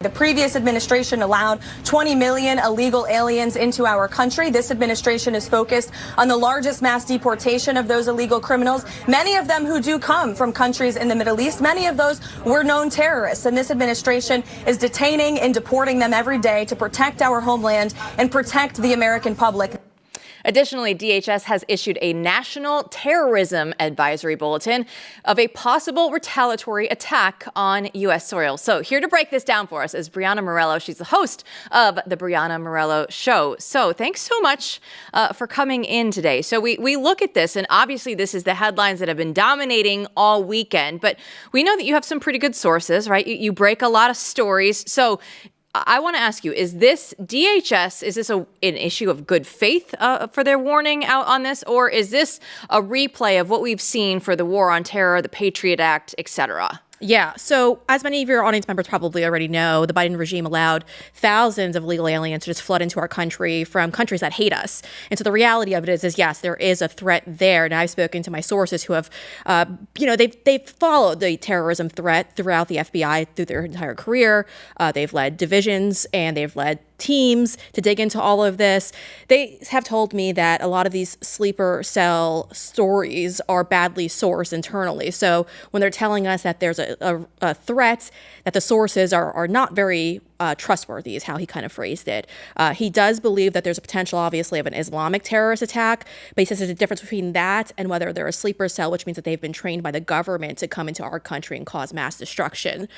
The previous administration allowed 20 million illegal aliens into our country. This administration is focused on the largest mass deportation of those illegal criminals, many of them who do come from countries in the Middle East. Many of those were known terrorists, and this administration is detaining and deporting them every day to protect our homeland and protect the American public. Additionally, DHS has issued a national terrorism advisory bulletin of a possible retaliatory attack on U.S. soil. So here to break this down for us is Breanna Morello. She's the host of the Breanna Morello Show. So thanks so much for coming in today. So we look at this, and obviously this is the headlines that have been dominating all weekend, but we know that you have some pretty good sources, right? You break a lot of stories. So I want to ask you, is this DHS, is this an issue of good faith for their warning out on this, or is this a replay of what we've seen for the war on terror, the Patriot Act, et cetera? Yeah. So as many of your audience members probably already know, the Biden regime allowed thousands of illegal aliens to just flood into our country from countries that hate us. And so the reality of it is yes, there is a threat there. And I've spoken to my sources who have, they've followed the terrorism threat throughout the FBI through their entire career. They've led divisions and they've led teams to dig into all of this. They have told me that a lot of these sleeper cell stories are badly sourced internally. So when they're telling us that there's a threat, that the sources are not very trustworthy is how he kind of phrased it. He does believe that there's a potential, obviously, of an Islamic terrorist attack, but he says there's a difference between that and whether they're a sleeper cell, which means that they've been trained by the government to come into our country and cause mass destruction.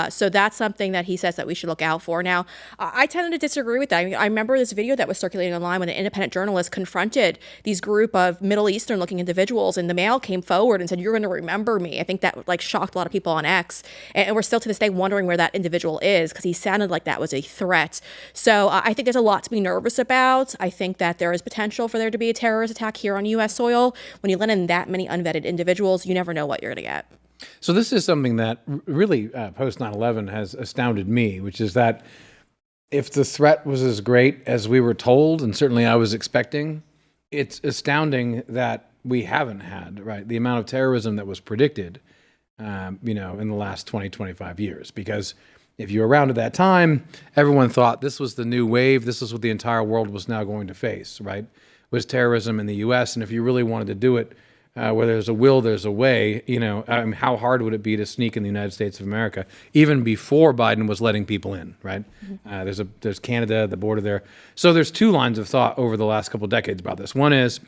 So that's something that he says that we should look out for. Now, I tended to disagree with that. I mean, I remember this video that was circulating online when an independent journalist confronted these group of Middle Eastern-looking individuals, and the male came forward and said, "You're going to remember me." I think that shocked a lot of people on X, and we're still to this day wondering where that individual is because he sounded like that was a threat. So I think there's a lot to be nervous about. I think that there is potential for there to be a terrorist attack here on U.S. soil. When you let in that many unvetted individuals, you never know what you're going to get. So this is something that really post 9/11 has astounded me, which is that if the threat was as great as we were told, and certainly I was expecting, it's astounding that we haven't had, right, the amount of terrorism that was predicted, in the last 20, 25 years. Because if you were around at that time, everyone thought this was the new wave. This is what the entire world was now going to face, right? Was terrorism in the U.S. And if you really wanted to do it, where there's a will, there's a way. How hard would it be to sneak in the United States of America, even before Biden was letting people in, right? Mm-hmm. There's Canada, the border there. So there's two lines of thought over the last couple of decades about this. One is,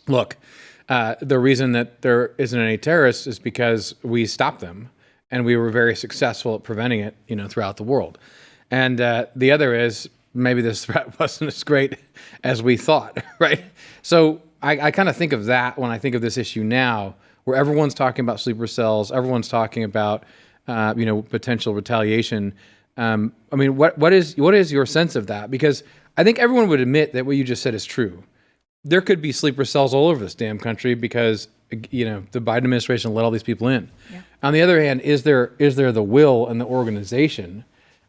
look, the reason that there isn't any terrorists is because we stopped them. And we were very successful at preventing it, throughout the world. And the other is maybe this threat wasn't as great as we thought, right? So I kind of think of that when I think of this issue now, where everyone's talking about sleeper cells, everyone's talking about, potential retaliation. What is your sense of that? Because I think everyone would admit that what you just said is true. There could be sleeper cells all over this damn country because, the Biden administration let all these people in. Yeah. On the other hand, is there the will and the organization?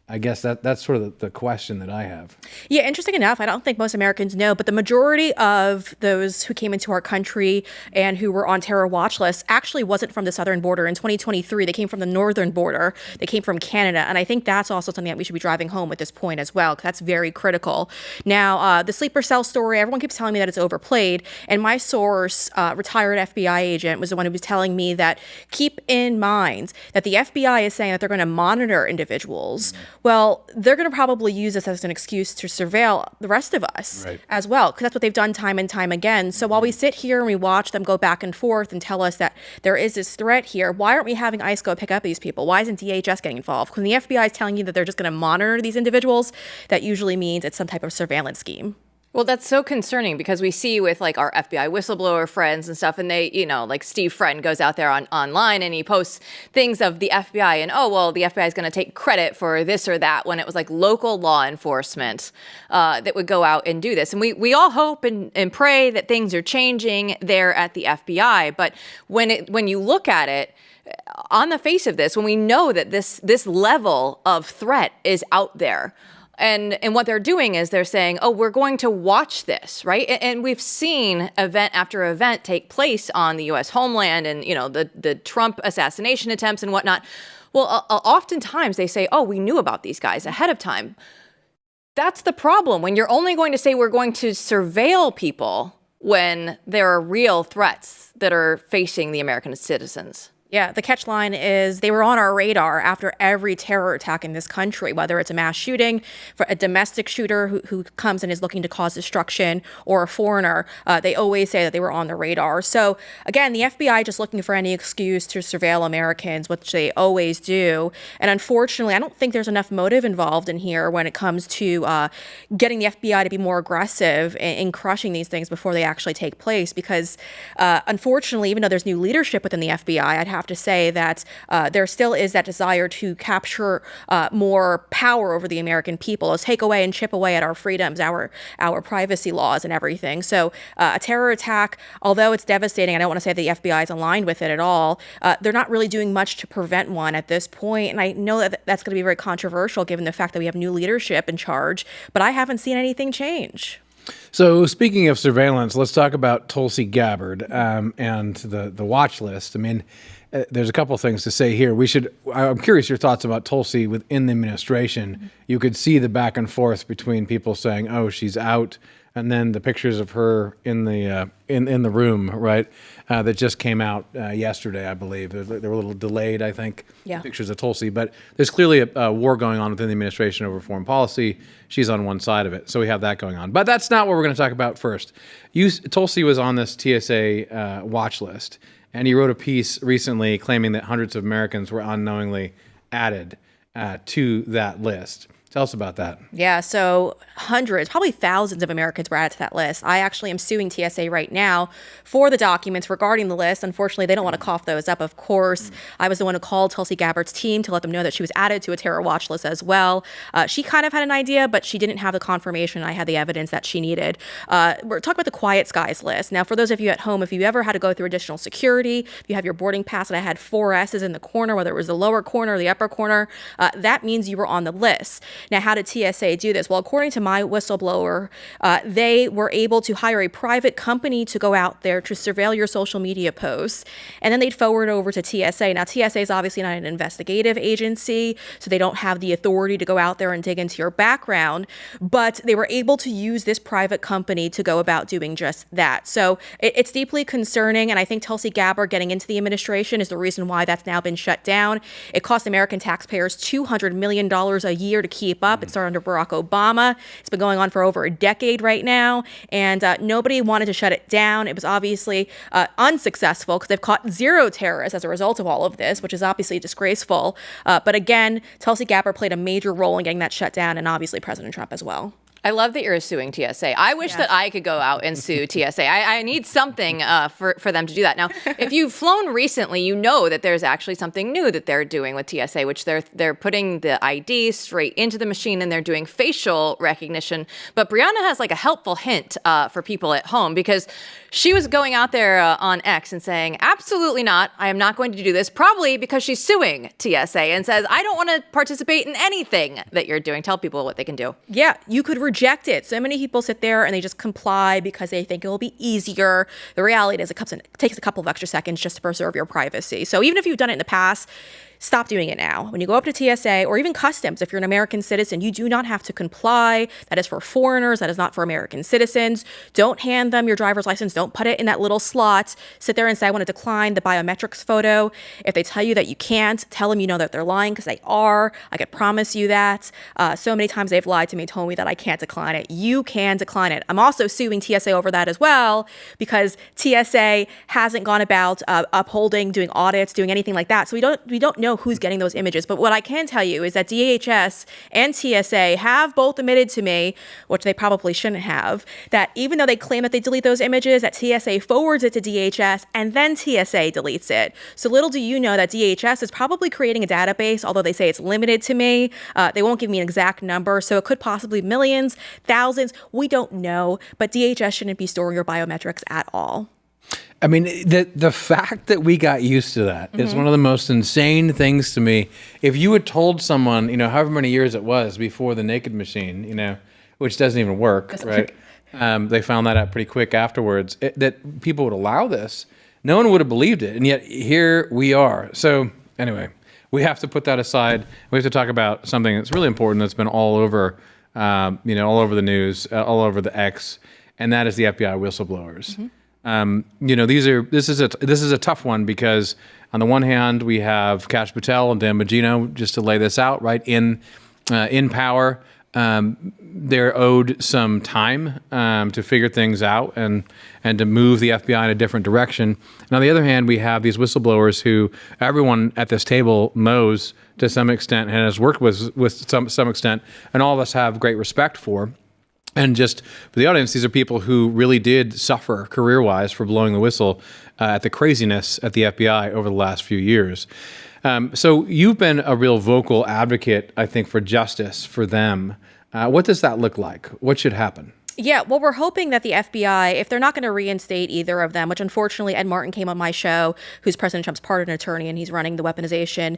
I guess that's sort of the question that I have. Yeah, interesting enough, I don't think most Americans know, but the majority of those who came into our country and who were on terror watch lists actually wasn't from the southern border. In 2023, they came from the northern border. They came from Canada. And I think that's also something that we should be driving home at this point as well, because that's very critical. Now, the sleeper cell story, everyone keeps telling me that it's overplayed. And my source, retired FBI agent, was the one who was telling me that keep in mind that the FBI is saying that they're going to monitor individuals. Well, they're going to probably use this as an excuse to surveil the rest of us as well, because that's what they've done time and time again. So while we sit here and we watch them go back and forth and tell us that there is this threat here, why aren't we having ICE go pick up these people? Why isn't DHS getting involved? When the FBI is telling you that they're just going to monitor these individuals, that usually means it's some type of surveillance scheme. Well, that's so concerning because we see with our FBI whistleblower friends and stuff, and they, Steve Friend goes out there online and he posts things of the FBI and, the FBI is going to take credit for this or that, when it was local law enforcement that would go out and do this. And we all hope and pray that things are changing there at the FBI. But when you look at it, on the face of this, when we know that this level of threat is out there, and what they're doing is they're saying, we're going to watch this, right? And we've seen event after event take place on the U.S. homeland and, the Trump assassination attempts and whatnot. Well, oftentimes they say, oh, we knew about these guys ahead of time. That's the problem. When you're only going to say we're going to surveil people when there are real threats that are facing the American citizens. Yeah, the catch line is they were on our radar after every terror attack in this country, whether it's a mass shooting, for a domestic shooter who comes and is looking to cause destruction, or a foreigner. They always say that they were on the radar. So again, the FBI just looking for any excuse to surveil Americans, which they always do. And unfortunately, I don't think there's enough motive involved in here when it comes to getting the FBI to be more aggressive in crushing these things before they actually take place. Because unfortunately, even though there's new leadership within the FBI, I'd have to say that there still is that desire to capture more power over the American people, to take away and chip away at our freedoms, our privacy laws and everything. So a terror attack, although it's devastating, I don't want to say the FBI is aligned with it at all, they're not really doing much to prevent one at this point. And I know that that's going to be very controversial given the fact that we have new leadership in charge, but I haven't seen anything change. So speaking of surveillance, let's talk about Tulsi Gabbard and the watch list. I mean, there's a couple of things to say here. I'm curious your thoughts about Tulsi within the administration. Mm-hmm. You could see the back and forth between people saying, "Oh, she's out," and then the pictures of her in the in the room, right? That just came out yesterday, I believe. They were a little delayed, I think. Yeah. Pictures of Tulsi, but there's clearly a war going on within the administration over foreign policy. She's on one side of it, so we have that going on. But that's not what we're going to talk about first. Tulsi was on this TSA watch list. And he wrote a piece recently claiming that hundreds of Americans were unknowingly added to that list. Tell us about that. Yeah, so hundreds, probably thousands of Americans were added to that list. I actually am suing TSA right now for the documents regarding the list. Unfortunately, they don't want to cough those up, of course. I was the one who called Tulsi Gabbard's team to let them know that she was added to a terror watch list as well. She kind of had an idea, but she didn't have the confirmation. I had the evidence that she needed. We're talking about the quiet skies list. Now, for those of you at home, if you ever had to go through additional security, if you have your boarding pass and I had 4 S's in the corner, whether it was the lower corner or the upper corner, that means you were on the list. Now, how did TSA do this? Well, according to my whistleblower, they were able to hire a private company to go out there to surveil your social media posts, and then they'd forward over to TSA. Now, TSA is obviously not an investigative agency, so they don't have the authority to go out there and dig into your background, but they were able to use this private company to go about doing just that. So it's deeply concerning, and I think Tulsi Gabbard getting into the administration is the reason why that's now been shut down. It cost American taxpayers $200 million a year to keep up. It started under Barack Obama. It's been going on for over a decade right now, and nobody wanted to shut it down. It was obviously unsuccessful because they've caught 0 terrorists as a result of all of this, which is obviously disgraceful. But again, Tulsi Gabbard played a major role in getting that shut down, and obviously President Trump as well. I love that you're suing TSA. I wish that I could go out and sue TSA. I need something for them to do that. Now, if you've flown recently, you know that there's actually something new that they're doing with TSA, which they're putting the ID straight into the machine and they're doing facial recognition. But Breanna has like a helpful hint for people at home, because she was going out there on X and saying, absolutely not, I am not going to do this, probably because she's suing TSA and says, I don't want to participate in anything that you're doing. Tell people what they can do. Yeah, you could reject it. So many people sit there and they just comply because they think it will be easier. The reality is it takes a couple of extra seconds just to preserve your privacy. So even if you've done it in the past, stop doing it now. When you go up to TSA or even customs, if you're an American citizen, you do not have to comply. That is for foreigners. That is not for American citizens. Don't hand them your driver's license. Don't put it in that little slot. Sit there and say, I want to decline the biometrics photo. If they tell you that you can't, tell them you know that they're lying, because they are. I could promise you that. So many times they've lied to me, told me that I can't decline it. You can decline it. I'm also suing TSA over that as well, because TSA hasn't gone about upholding, doing audits, doing anything like that. So we don't know who's getting those images. But what I can tell you is that DHS and TSA have both admitted to me, which they probably shouldn't have, that even though they claim that they delete those images, that TSA forwards it to DHS and then TSA deletes it. So little do you know that DHS is probably creating a database, although they say it's limited to me. They won't give me an exact number. So it could possibly be millions, thousands. We don't know. But DHS shouldn't be storing your biometrics at all. I mean, the fact that we got used to that is one of the most insane things to me. If you had told someone, however many years it was before the naked machine, which doesn't even work, right? They found that out pretty quick afterwards, that people would allow this. No one would have believed it. And yet here we are. So anyway, we have to put that aside. We have to talk about something that's really important that's been all over, all over the news, all over the X, and that is the FBI whistleblowers. This is a tough one because on the one hand we have Kash Patel and Dan Bongino, just to lay this out, right, in power. They're owed some time to figure things out and to move the FBI in a different direction. And on the other hand, we have these whistleblowers who everyone at this table knows to some extent and has worked with some extent, and all of us have great respect for. And just for the audience, these are people who really did suffer career-wise for blowing the whistle at the craziness at the FBI over the last few years. So you've been a real vocal advocate, I think, for justice for them. What does that look like? What should happen? Yeah, well, we're hoping that the FBI, if they're not going to reinstate either of them, which unfortunately Ed Martin came on my show, who's President Trump's pardon attorney, and he's running the weaponization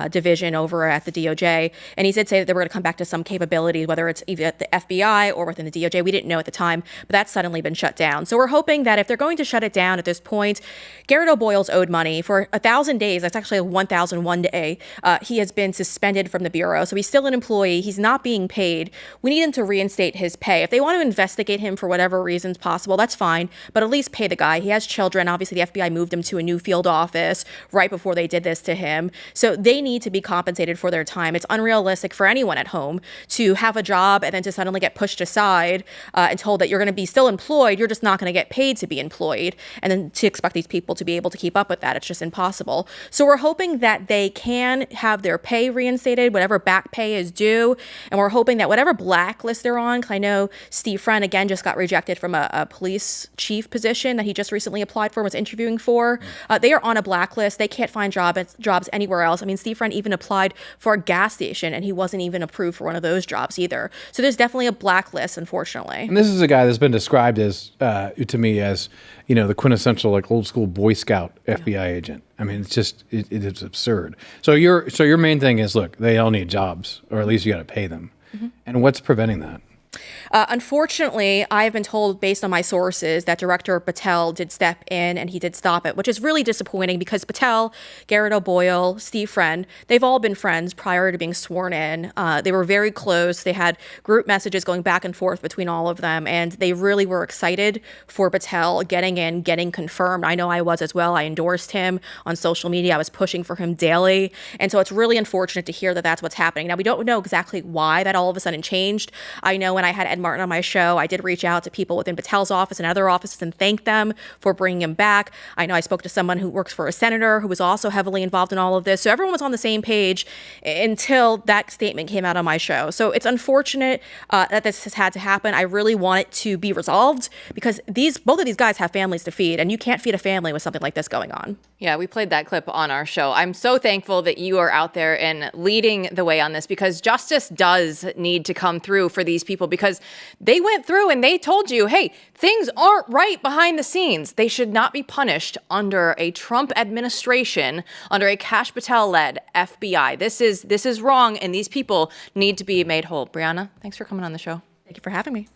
division over at the DOJ. And he did say that they were going to come back to some capabilities, whether it's either at the FBI or within the DOJ. We didn't know at the time, but that's suddenly been shut down. So we're hoping that if they're going to shut it down at this point, Garret O'Boyle's owed money for 1,000 days. That's actually 1,001 day. He has been suspended from the Bureau. So he's still an employee. He's not being paid. We need him to reinstate his pay. If they want to investigate him for whatever reasons possible, that's fine, but at least pay the guy. He has children. Obviously, the FBI moved him to a new field office right before they did this to him. So they need to be compensated for their time. It's unrealistic for anyone at home to have a job and then to suddenly get pushed aside and told that you're going to be still employed. You're just not going to get paid to be employed. And then to expect these people to be able to keep up with that, it's just impossible. So we're hoping that they can have their pay reinstated, whatever back pay is due. And we're hoping that whatever blacklist they're on, because I know Steve Friend, again, just got rejected from a police chief position that he just recently applied for, was interviewing for. They are on a blacklist. They can't find jobs anywhere else. I mean, Steve Friend even applied for a gas station, and he wasn't even approved for one of those jobs either. So there's definitely a blacklist, unfortunately. And this is a guy that's been described as, to me, as the quintessential old school Boy Scout FBI agent. I mean, it's just it is absurd. So your main thing is, look, they all need jobs, or at least you got to pay them. And what's preventing that? Unfortunately, I've been told, based on my sources, that Director Patel did step in and he did stop it, which is really disappointing because Patel, Garret O'Boyle, Steve Friend, they've all been friends prior to being sworn in. They were very close. They had group messages going back and forth between all of them, and they really were excited for Patel getting in, getting confirmed. I know I was as well. I endorsed him on social media. I was pushing for him daily. And so it's really unfortunate to hear that that's what's happening. Now, we don't know exactly why that all of a sudden changed. I know when I had Ed Martin on my show, I did reach out to people within Patel's office and other offices and thank them for bringing him back. I know I spoke to someone who works for a senator who was also heavily involved in all of this. So everyone was on the same page until that statement came out on my show. So it's unfortunate that this has had to happen. I really want it to be resolved because both of these guys have families to feed, and you can't feed a family with something like this going on. Yeah, we played that clip on our show. I'm so thankful that you are out there and leading the way on this because justice does need to come through for these people because they went through and they told you, hey, things aren't right behind the scenes. They should not be punished under a Trump administration, under a Kash Patel-led FBI. This is wrong, and these people need to be made whole. Breanna, thanks for coming on the show. Thank you for having me.